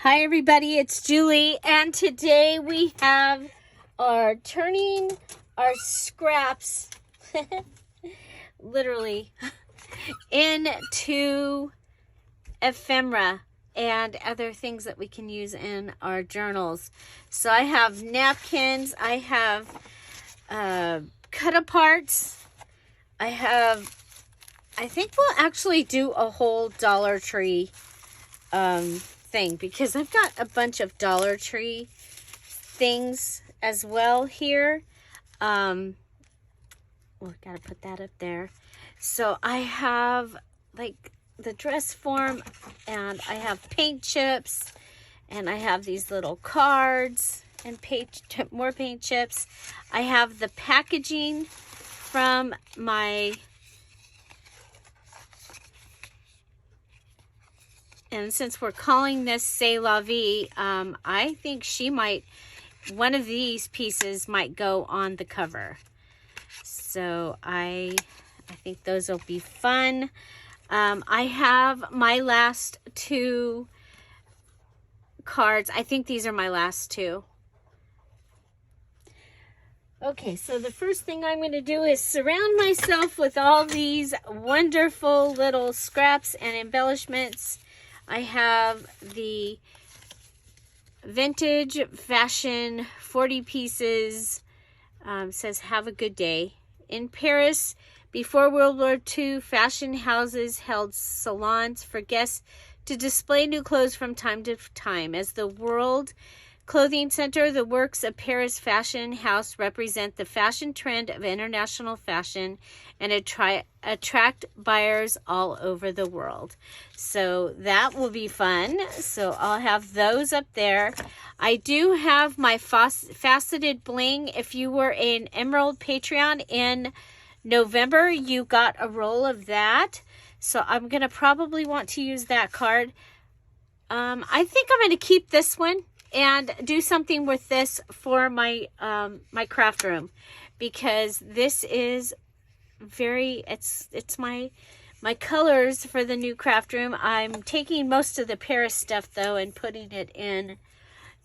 Hi everybody, it's Julie, and today we are turning our scraps, literally, into ephemera and other things that we can use in our journals. So I have napkins, I have cut aparts, I think we'll actually do a whole Dollar Tree thing, because I've got a bunch of Dollar Tree things as well here. Well, gotta put that up there. So I have like the dress form, and I have paint chips, and I have these little cards and more paint chips. I have the packaging from my, and since we're calling this C'est La Vie, I think one of these pieces might go on the cover. So I think those will be fun. I have my last two cards. I think these are my last two. Okay, so the first thing I'm going to do is surround myself with all these wonderful little scraps and embellishments. I have the vintage fashion 40 pieces, says have a good day. In Paris, before World War II, fashion houses held salons for guests to display new clothes from time to time. As the World Clothing Center, the works of Paris Fashion House represent the fashion trend of international fashion and attract buyers all over the world. So that will be fun. So I'll have those up there. I do have my faceted bling. If you were an Emerald Patreon in November, you got a roll of that. So I'm going to probably want to use that card. I think I'm going to keep this one and do something with this for my my craft room, because this is it's my colors for the new craft room. I'm taking most of the Paris stuff though and putting it in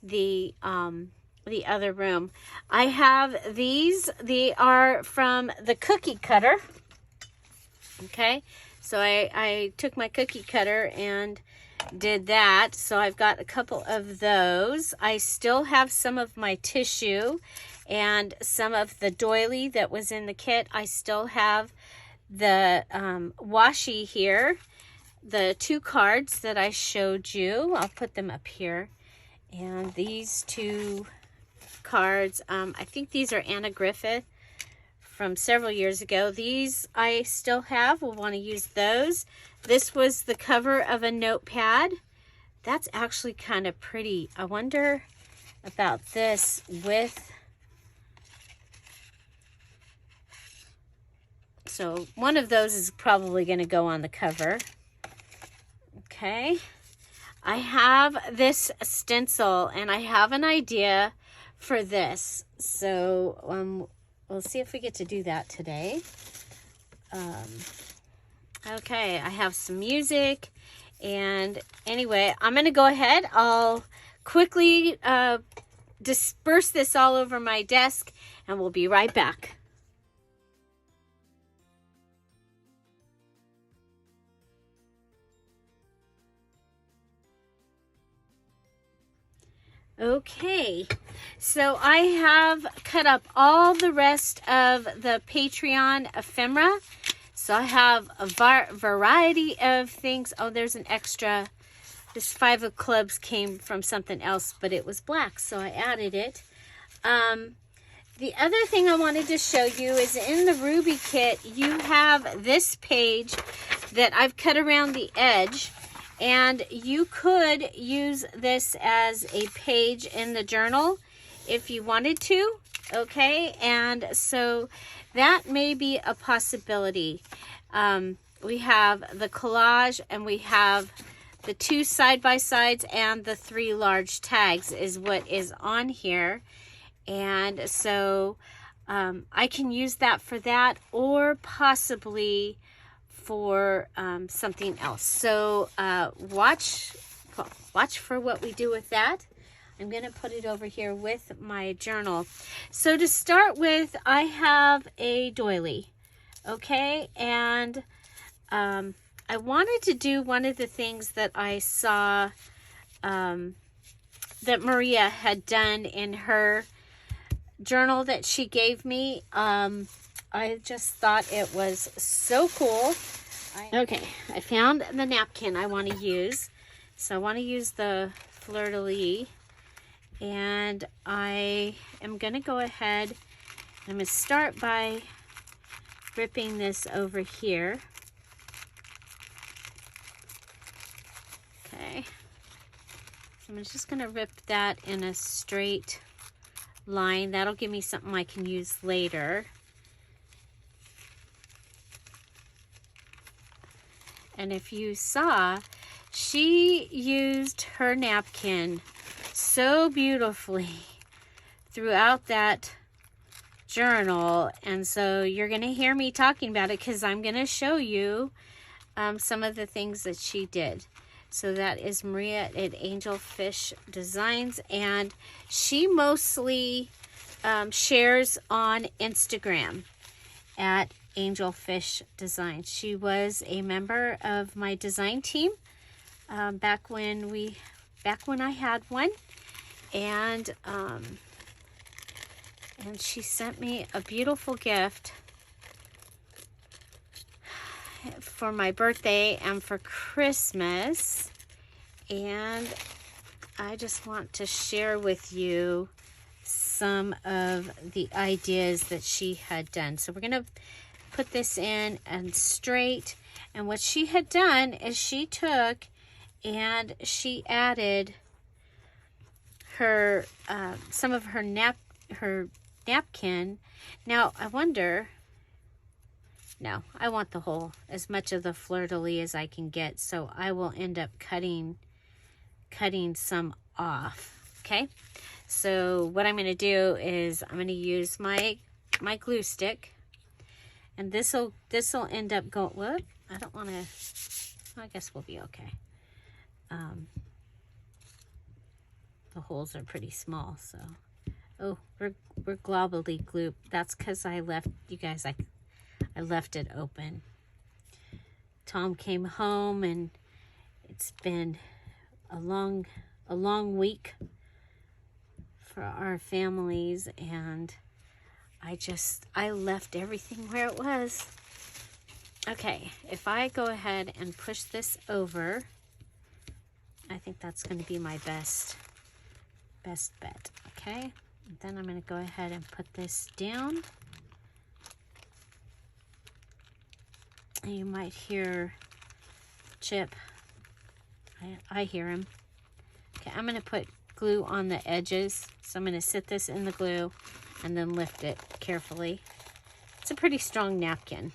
the other room. I have these. They are from the cookie cutter. Okay, so I took my cookie cutter and did that. So I've got a couple of those. I still have some of my tissue and some of the doily that was in the kit. I still have the washi here, the two cards that I showed you. I'll put them up here. And these two cards, I think these are Anna Griffith from several years ago. These I still have. We'll want to use those. This was the cover of a notepad. That's actually kind of pretty. I wonder about this with... So one of those is probably going to go on the cover. Okay. I have this stencil, and I have an idea for this. So we'll see if we get to do that today. Okay, I have some music, and anyway, I'm going to go ahead. I'll quickly disperse this all over my desk, and we'll be right back. Okay, so I have cut up all the rest of the Patreon ephemera. So I have a variety of things. Oh, there's an extra. This 5 of clubs came from something else, but it was black, so I added it. The other thing I wanted to show you is in the Ruby kit, you have this page that I've cut around the edge. And you could use this as a page in the journal if you wanted to, okay? And so that may be a possibility. We have the collage, and we have the 2 side-by-sides and the 3 large tags is what is on here. And so I can use that for that, or possibly for something else. So watch watch for what we do with that. I'm going to put it over here with my journal. So to start with, I have a doily, okay? And I wanted to do one of the things that I saw that Maria had done in her journal that she gave me. I just thought it was so cool. Okay, I found the napkin I want to use. So I want to use the fleur-de-lis. And I am going to go ahead. I'm going to start by ripping this over here. Okay. So I'm just going to rip that in a straight line. That'll give me something I can use later. And if you saw, she used her napkin so beautifully throughout that journal. And so you're going to hear me talking about it because I'm going to show you some of the things that she did. So that is Maria at Angelfish Designs. And she mostly shares on Instagram at Angelfish Designs. She was a member of my design team back when I had one, and she sent me a beautiful gift for my birthday and for Christmas, and I just want to share with you some of the ideas that she had done. So we're going to put this in and straight, and what she had done is she took and she added her some of her napkin. Now I wonder, no, I want the whole, as much of the fleur-de-lis as I can get, so I will end up cutting some off. Okay, so what I'm going to do is I'm going to use my glue stick, and this'll end up going, whoop, I don't want to, I guess we'll be okay. The holes are pretty small, so, oh, we're globbly glue. That's because I left, you guys, I left it open. Tom came home, and it's been a long week for our families, and I left everything where it was. Okay, if I go ahead and push this over, I think that's going to be my best bet. Okay, and then I'm going to go ahead and put this down. And you might hear Chip. I hear him. Okay, I'm going to put glue on the edges. So I'm going to sit this in the glue and then lift it carefully. It's a pretty strong napkin.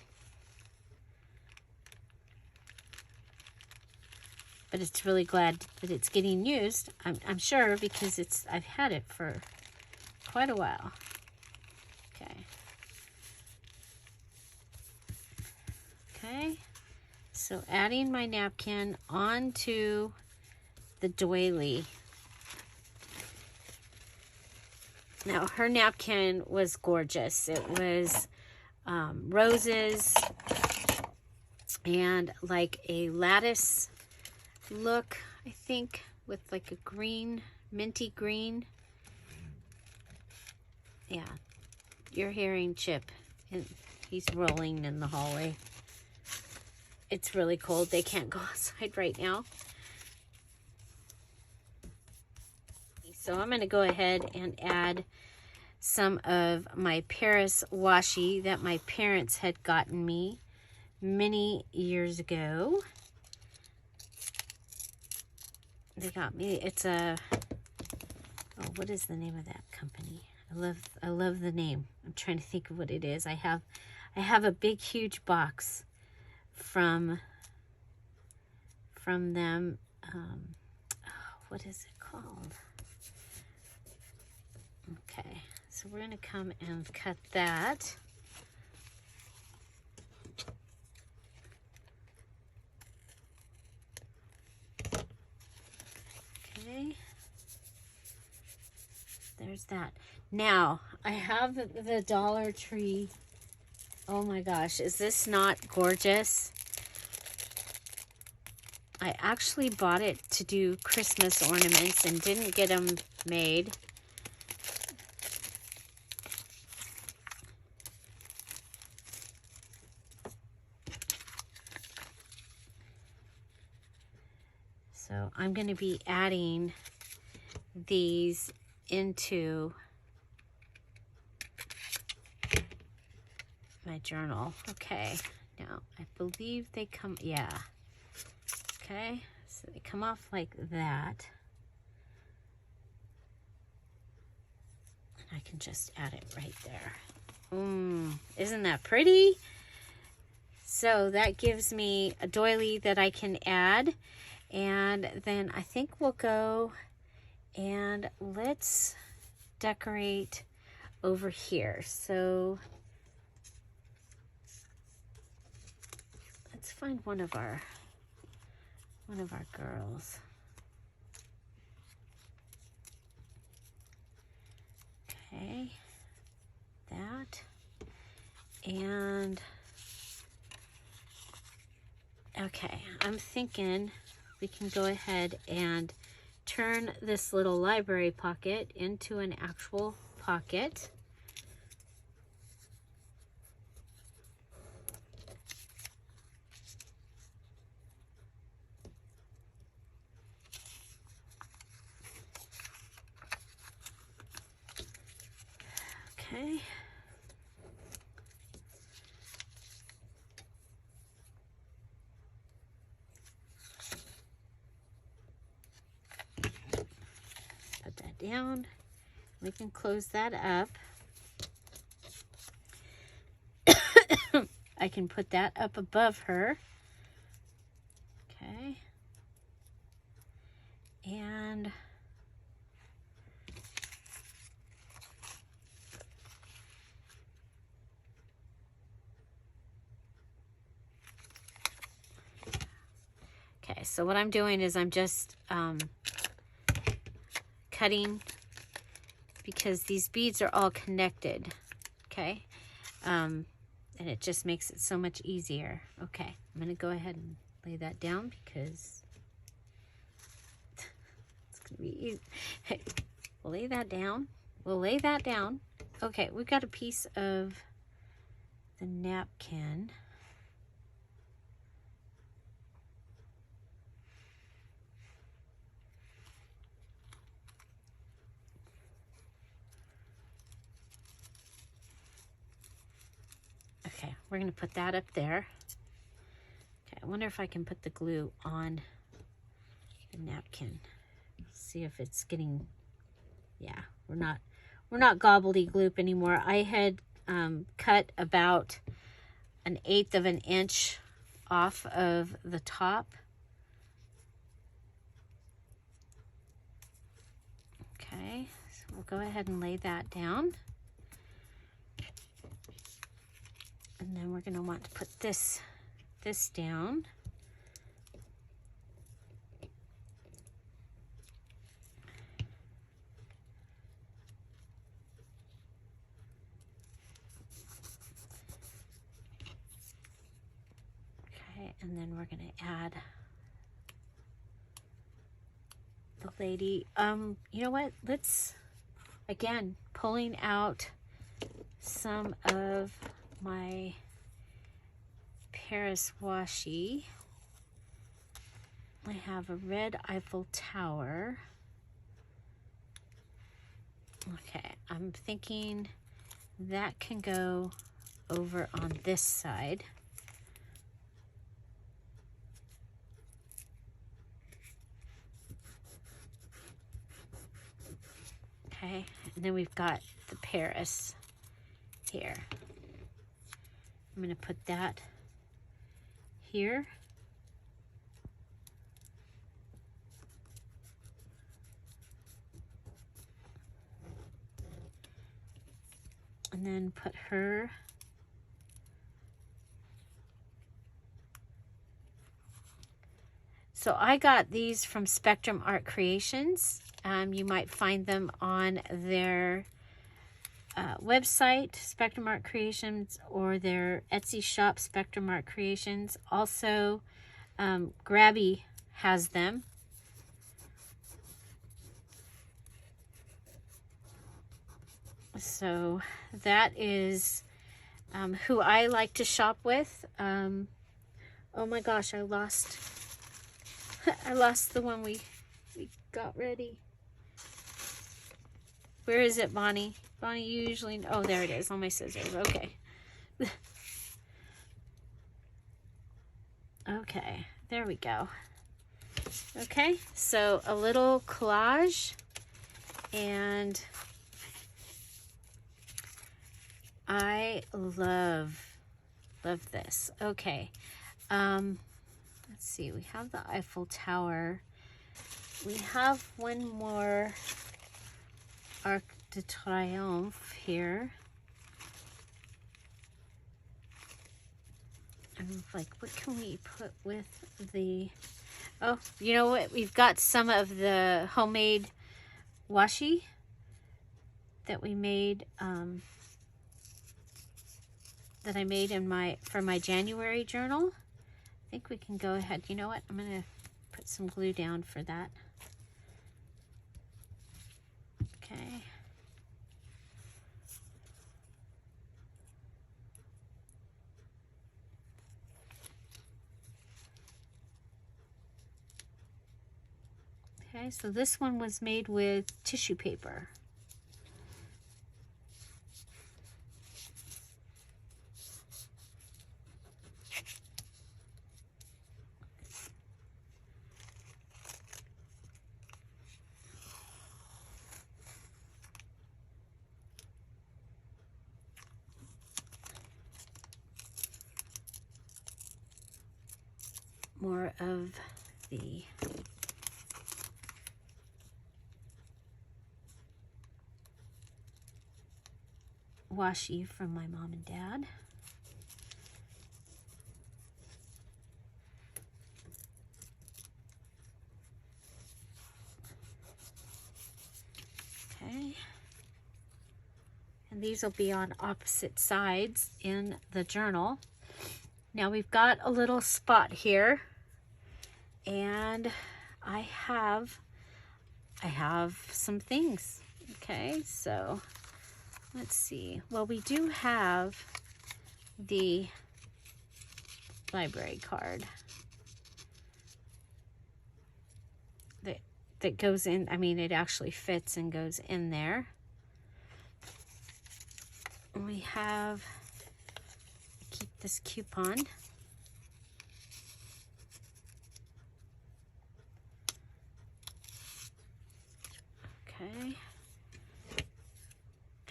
But it's really glad that it's getting used. I'm sure, because I've had it for quite a while. Okay. Okay. So adding my napkin onto the doily. Now her napkin was gorgeous. It was roses and like a lattice look, I think, with like a green, minty green. Yeah, you're hearing Chip, and he's rolling in the hallway. It's really cold. They can't go outside right now. So I'm going to go ahead and add some of my Paris washi that my parents had gotten me many years ago. They got me, it's a, oh, what is the name of that company? I love the name. I'm trying to think of what it is. I have a big, huge box from them. What is it called? Okay, so we're going to come and cut that. there's that. Now, I have the Dollar Tree. Oh my gosh, is this not gorgeous? I actually bought it to do Christmas ornaments and didn't get them made. So I'm going to be adding these into my journal. Okay, now I believe they come, yeah. Okay, so they come off like that. And I can just add it right there. Isn't that pretty? So that gives me a doily that I can add. And then I think we'll go and let's decorate over here. So let's find one of our girls. Okay, that, and okay, I'm thinking we can go ahead and turn this little library pocket into an actual pocket. Okay. Put that down. We can close that up. I can put that up above her. Okay. And okay, so what I'm doing is I'm just cutting, because these beads are all connected. Okay. And it just makes it so much easier. Okay, I'm going to go ahead and lay that down because it's going to be easy. Hey, we'll lay that down. We'll lay that down. Okay, we've got a piece of the napkin. Okay, we're going to put that up there. Okay, I wonder if I can put the glue on the napkin. See if it's getting, yeah, we're not gobbledygook anymore. I had cut about 1/8 of an inch off of the top. Okay, so we'll go ahead and lay that down. And then we're going to want to put this down. Okay, and then we're going to add the lady. You know what? Let's, again, pulling out some of my Paris washi. I have a red Eiffel Tower. Okay, I'm thinking that can go over on this side. Okay, and then we've got the Paris here. I'm going to put that here. And then put her so I got these from Spectrum Art Creations, You might find them on their website, Spectrum Art Creations, or their Etsy shop, Spectrum Art Creations. Also, Grabby has them. So that is who I like to shop with. Oh my gosh, I lost the one we got ready. Where is it, Bonnie? Bonnie, you usually... Oh, there it is on my scissors. Okay. Okay, there we go. Okay, so a little collage, and I love this. Okay, let's see. We have the Eiffel Tower. We have one more Arc de Triomphe here. I'm like, what can we put with the... Oh, you know what? We've got some of the homemade washi that we made, that I made for my January journal. I think we can go ahead. You know what? I'm going to put some glue down for that. Okay. Okay, so this one was made with tissue paper. More of the washi from my mom and dad. Okay. And these will be on opposite sides in the journal. Now we've got a little spot here, and I have some things. Okay, so let's see. Well, we do have the library card that goes in. I mean, it actually fits and goes in there. And we have, keep this coupon. Okay.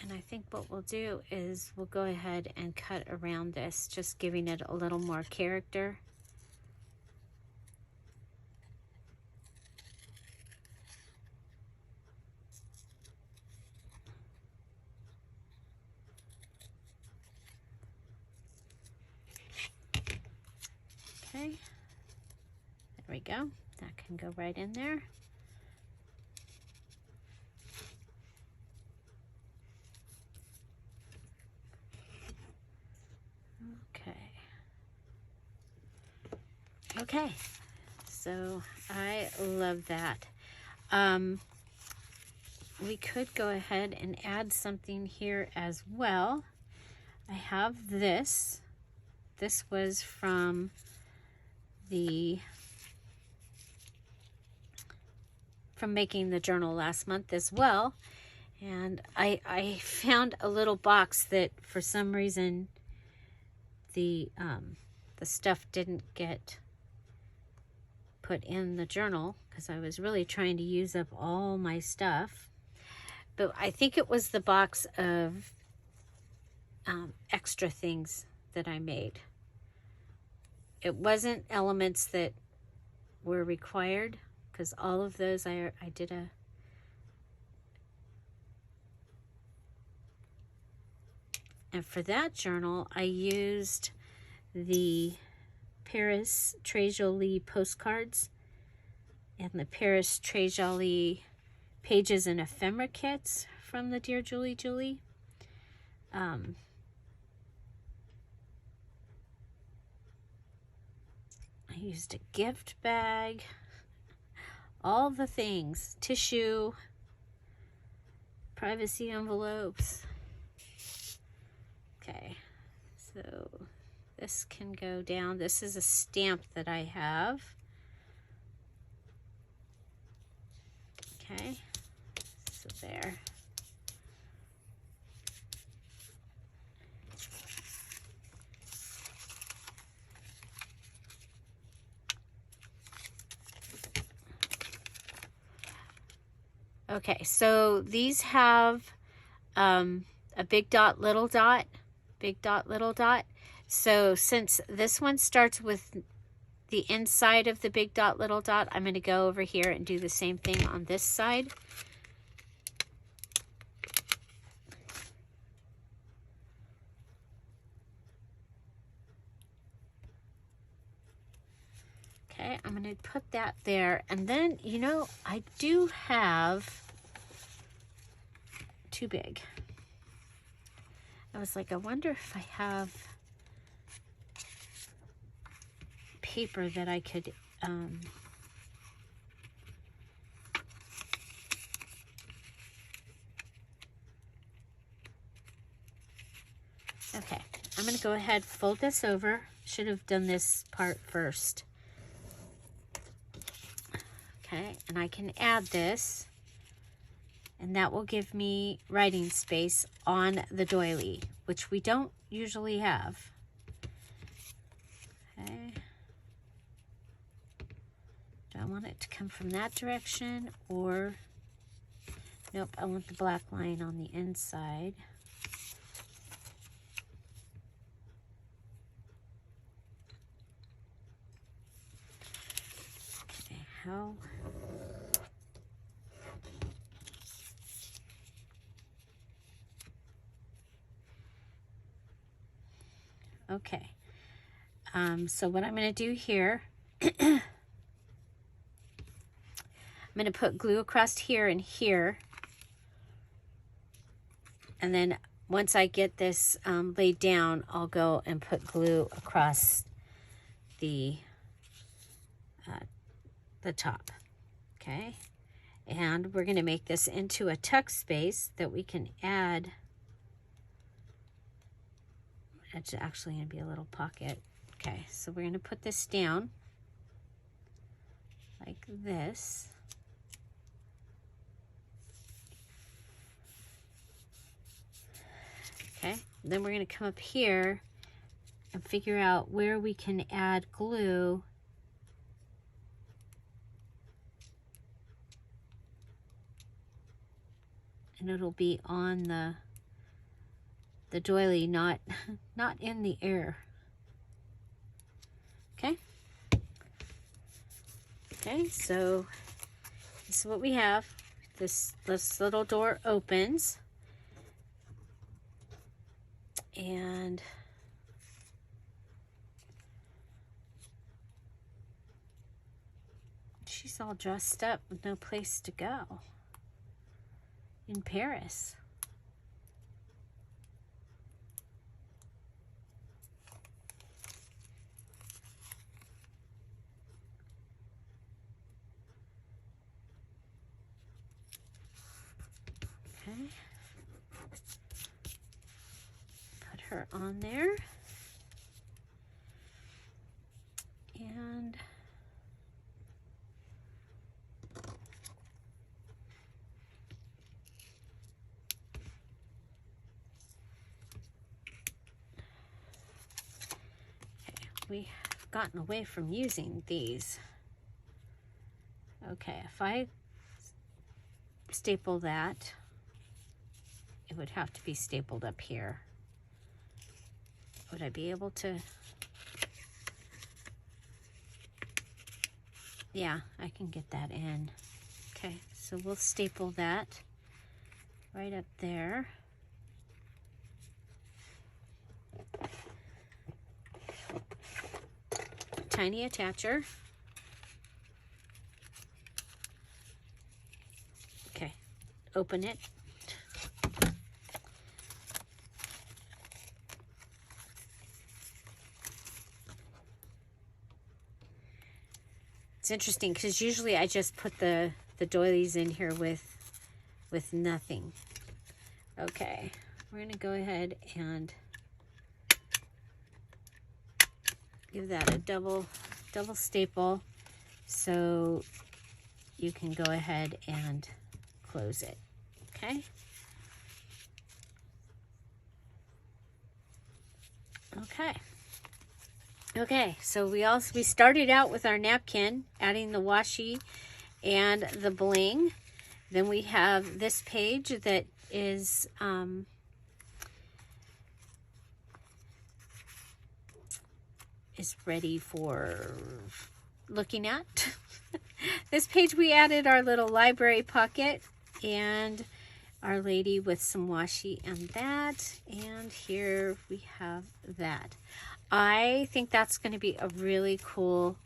And I think what we'll do is we'll go ahead and cut around this, just giving it a little more character. Okay, there we go. That can go right in there. Okay, so I love that. We could go ahead and add something here as well. I have this. This was from making the journal last month as well. And I found a little box that for some reason the stuff didn't get put in the journal because I was really trying to use up all my stuff. But I think it was the box of extra things that I made. It wasn't elements that were required, because all of those I did a... And for that journal, I used the Paris Très Jolie postcards and the Paris Très Jolie pages and ephemera kits from the Dear Julie. I used a gift bag, all the things, tissue, privacy envelopes. Okay, so this can go down. This is a stamp that I have. Okay, so there. Okay, so these have a big dot, little dot, big dot, little dot. So since this one starts with the inside of the big dot, little dot, I'm going to go over here and do the same thing on this side. Okay, I'm going to put that there. And then, you know, I do have too big. I was like, I wonder if I have paper that I could okay, I'm going to go ahead, fold this over. Should have done this part first. Okay, and I can add this, and that will give me writing space on the doily, which we don't usually have. Okay. Do I want it to come from that direction, or nope, I want the black line on the inside. Okay, how? Okay, so what I'm going to do here, I'm going to put glue across here and here, and then once I get this laid down, I'll go and put glue across the top. Okay, and we're going to make this into a tuck space that we can add. It's actually going to be a little pocket. Okay, so we're going to put this down like this. Okay, then we're going to come up here and figure out where we can add glue. And it'll be on the doily, not in the air. Okay. Okay, so this is what we have. This little door opens, and she's all dressed up with no place to go in Paris. Okay. Put her on there. And we have gotten away from using these. Okay, if I staple that, it would have to be stapled up here. Would I be able to? Yeah, I can get that in. Okay, so we'll staple that right up there. Tiny attacher. Okay, open it. It's interesting because usually I just put the doilies in here with nothing. Okay, we're gonna go ahead and give that a double staple so you can go ahead and close it. Okay. Okay, so we started out with our napkin, adding the washi and the bling. Then we have this page that is ready for looking at. This page we added our little library pocket and Our Lady with some washi and that. And here we have that. I think that's going to be a really cool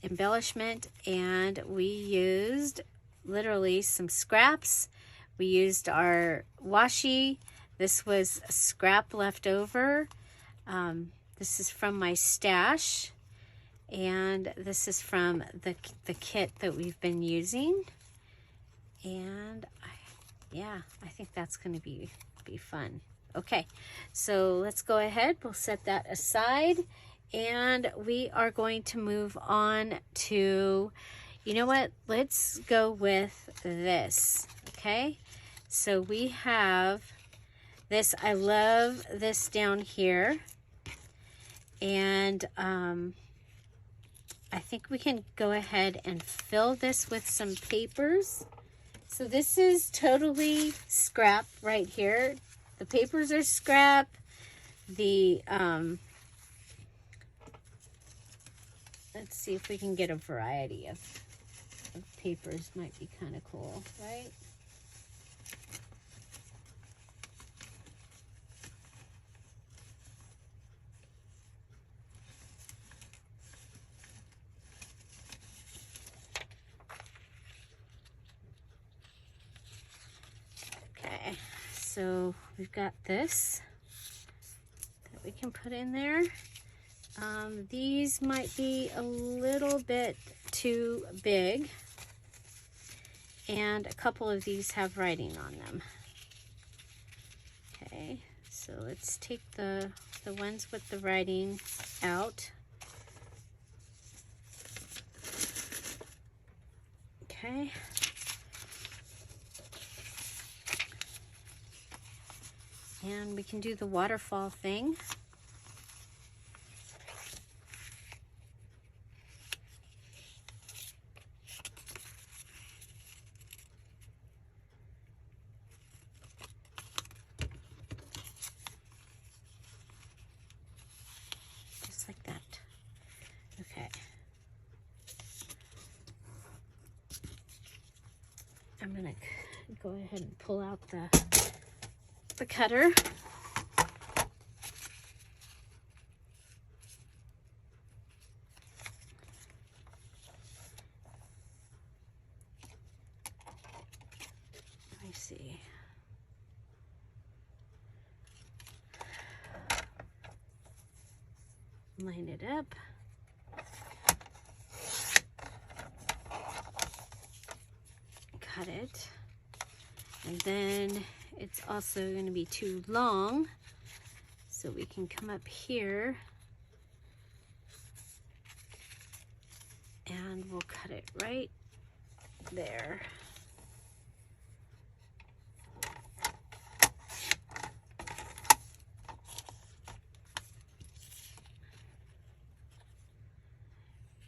embellishment, and we used literally some scraps. We used our washi. This was a scrap left over. This is from my stash, and this is from the kit that we've been using. And I think that's going to be fun. Okay, so let's go ahead. We'll set that aside, and we are going to move on to, you know what? Let's go with this. Okay, so we have this. I love this down here, and I think we can go ahead and fill this with some papers. So this is totally scrap right here. The papers are scrap. The, let's see if we can get a variety of papers. Might be kind of cool, right? Okay, so we've got this that we can put in there. These might be a little bit too big, and a couple of these have writing on them. Okay, so let's take the ones with the writing out. Okay. And we can do the waterfall thing. Just like that. Okay. I'm gonna go ahead and pull out the cutter. Let me see. Line it up. Cut it. And then it's also going to be too long, so we can come up here and we'll cut it right there.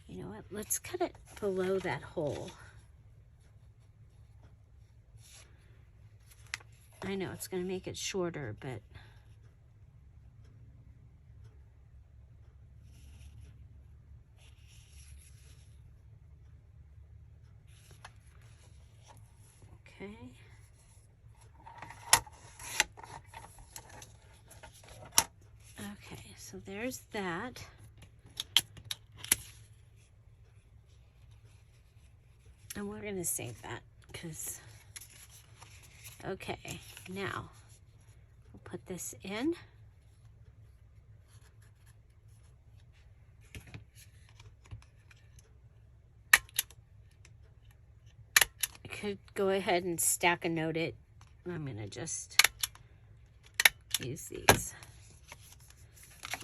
You know what? Let's cut it below that hole. I know it's going to make it shorter, but okay. Okay, so there's that. And we're going to save that. because, okay, now we'll put this in. I could go ahead and stack a note it. I'm going to just use these.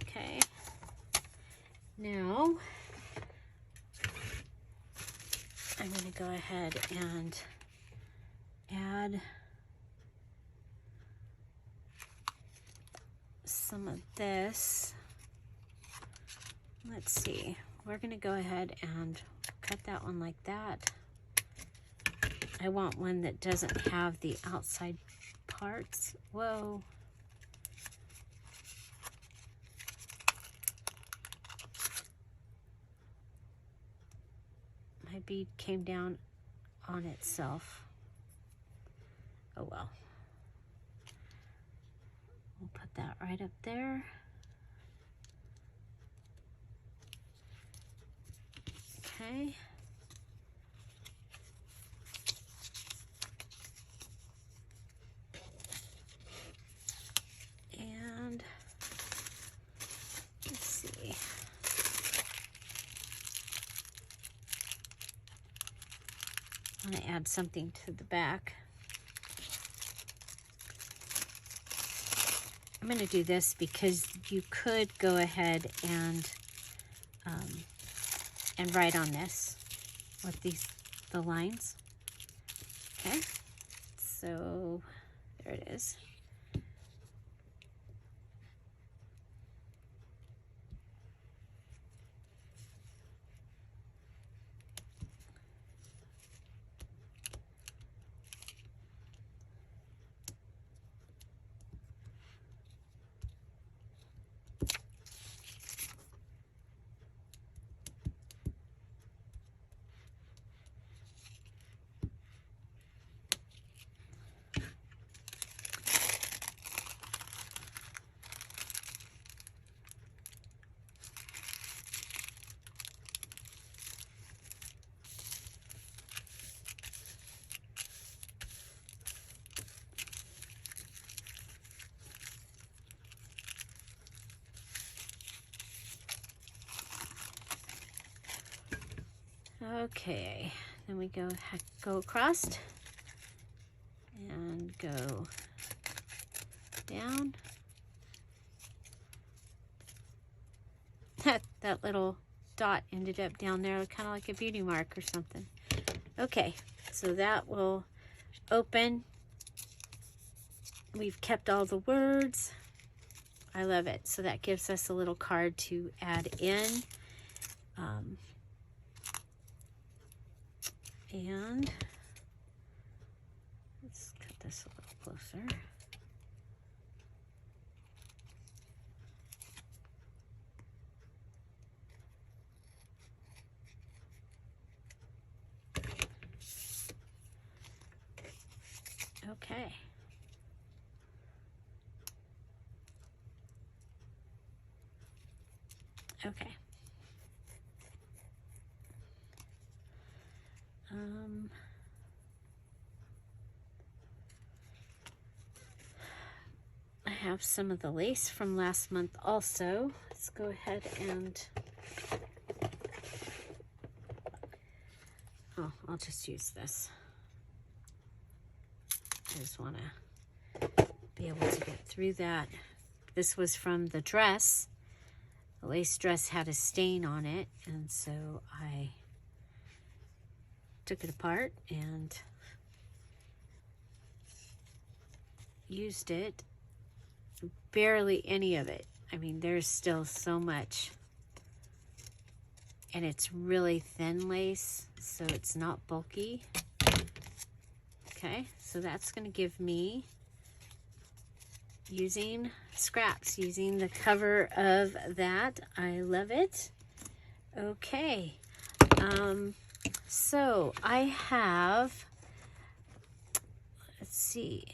Okay. Now, I'm going to go ahead and add some of this. Let's see. We're going to go ahead and cut that one like that. I want one that doesn't have the outside parts. Whoa. My bead came down on itself. Oh well. We'll put that right up there. Okay. And let's see. I'm going to add something to the back. I'm going to do this because you could go ahead and write on this with the lines. Okay, so there it is. Okay, then we go across and go down. That little dot ended up down there, kind of like a beauty mark or something. Okay, so that will open. We've kept all the words. I love it. So that gives us a little card to add in. And let's cut this a little closer. Okay. Okay. I have some of the lace from last month also. Let's go ahead and, I'll just use this. I just want to be able to get through that. This was from the dress. The lace dress had a stain on it, and so I took it apart and used it. Barely any of it. I mean, there's still so much. And it's really thin lace, so it's not bulky. Okay, so that's going to give me, using scraps, using the cover of that. I love it. Okay, so I have, let's see,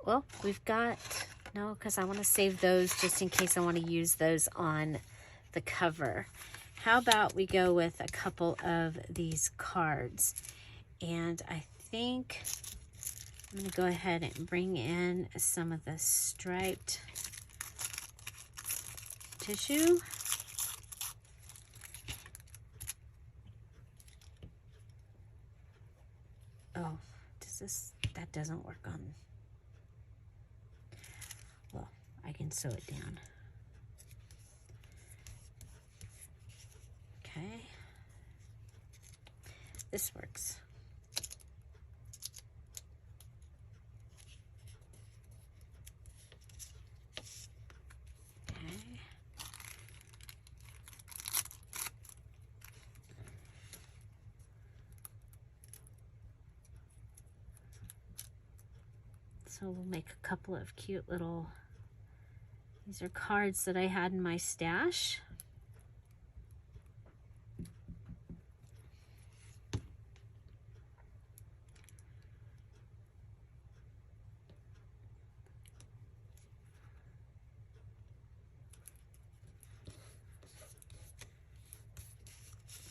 well, we've got, no, because I want to save those just in case I want to use those on the cover. How about we go with a couple of these cards? And I think I'm going to go ahead and bring in some of the striped tissue. Oh, that doesn't work on, well, I can sew it down. Okay, this works. Okay. So we'll make a couple of cute little, these are cards that I had in my stash.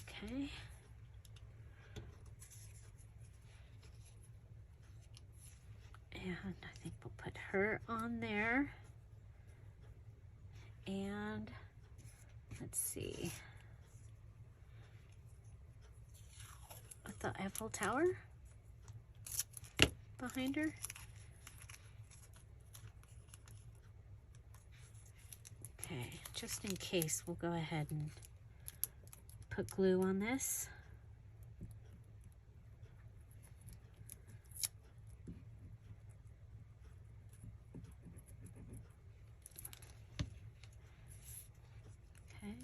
Okay. And I think we'll put her on there. And let's see. With the Eiffel Tower behind her. Okay, just in case, we'll go ahead and put glue on this. Okay.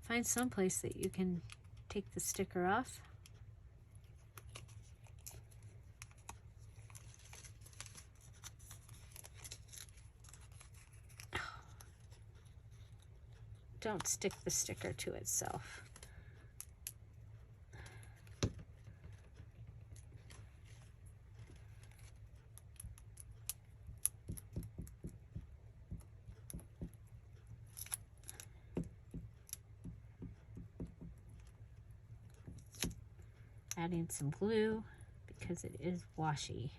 Find some place that you can take the sticker off. Don't stick the sticker to itself. Adding some glue because it is washy.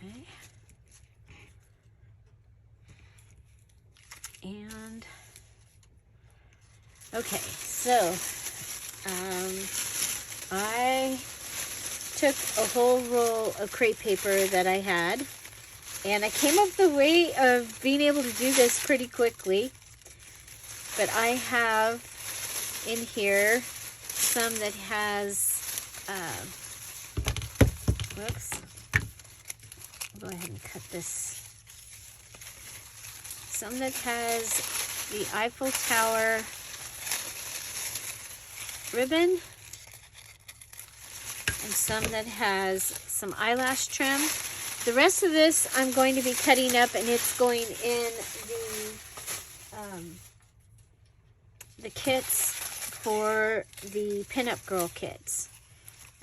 Okay. And okay, so I took a whole roll of crepe paper that I had, and I came up with a way of being able to do this pretty quickly. But I have in here some that has, whoops, I'll go ahead and cut this. Some that has the Eiffel Tower ribbon, and some that has some eyelash trim. The rest of this I'm going to be cutting up, and it's going in the kits for the pinup girl kits.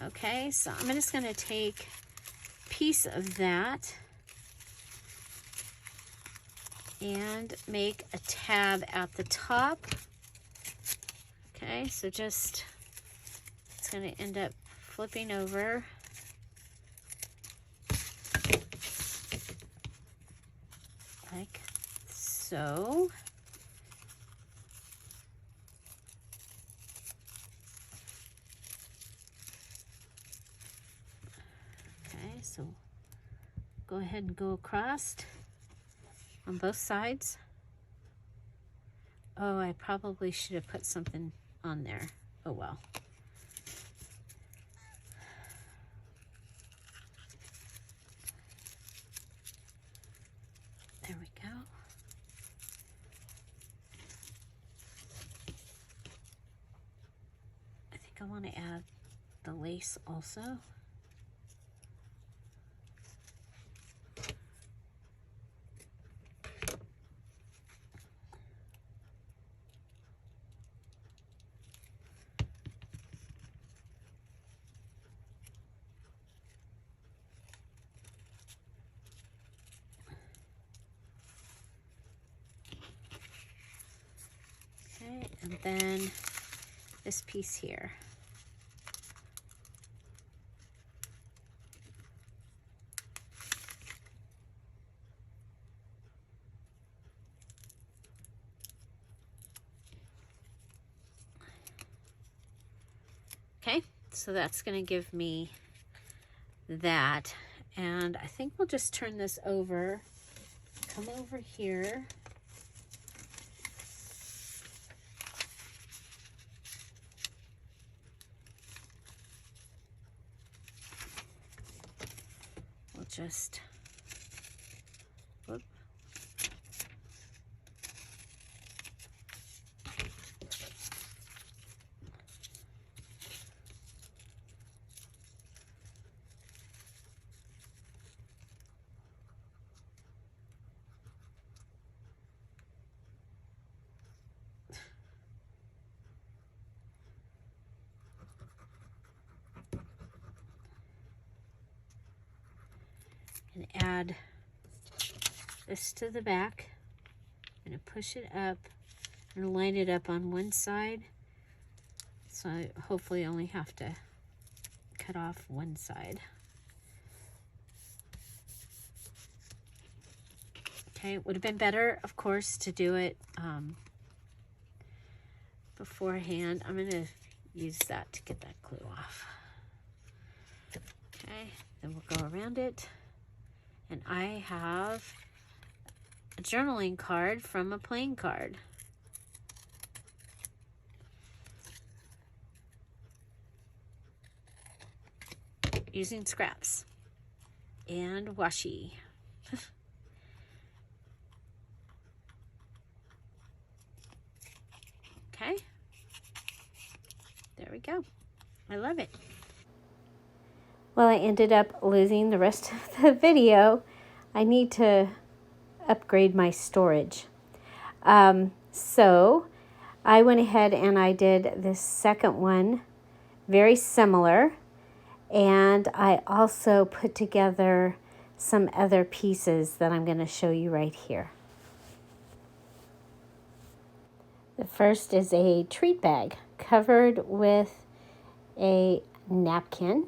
Okay, so I'm just going to take a piece of that and make a tab at the top. Okay, so just, it's going to end up flipping over. Like so. Okay, so go ahead and go across on both sides. Oh, I probably should have put something on there. Oh well. There we go. I think I want to add the lace also. Okay, and then this piece here. Okay, so that's going to give me that. And I think we'll just turn this over. Come over here. We'll just, whoop. And add this to the back. I'm going to push it up and line it up on one side. So I hopefully only have to cut off one side. Okay, it would have been better, of course, to do it beforehand. I'm going to use that to get that glue off. Okay, then we'll go around it. And I have a journaling card from a playing card. Using scraps and washi. Okay, there we go. I love it. Well, I ended up losing the rest of the video. I need to upgrade my storage. So I went ahead and I did this second one, very similar. And I also put together some other pieces that I'm going to show you right here. The first is a treat bag covered with a napkin.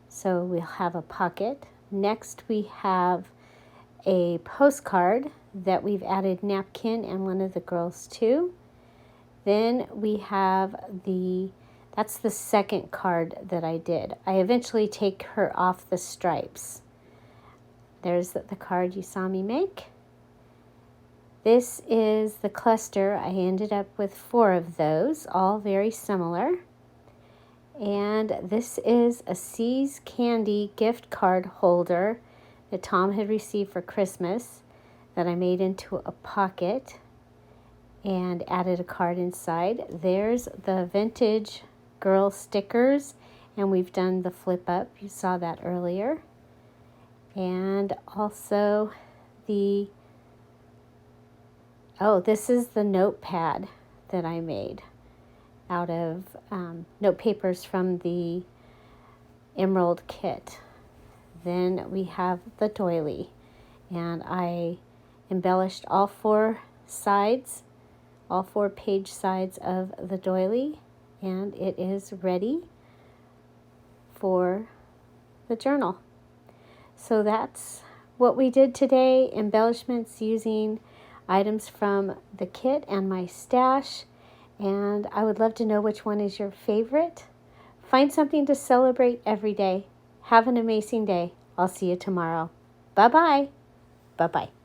So we'll have a pocket. Next we have a postcard that we've added napkin and one of the girls to. Then we have that's the second card that I did. I eventually take her off the stripes. There's the card you saw me make. This is the cluster. I ended up with 4 of those, all very similar. And this is a See's Candy gift card holder that Tom had received for Christmas that I made into a pocket and added a card inside. There's the vintage girl stickers, and we've done the flip up. You saw that earlier. And also this is the notepad that I made out of note papers from the Emerald kit. Then we have the doily, and I embellished all 4 sides, all 4 page sides of the doily, and it is ready for the journal. So that's what we did today, embellishments using items from the kit and my stash. And I would love to know which one is your favorite. Find something to celebrate every day. Have an amazing day. I'll see you tomorrow. Bye-bye. Bye-bye.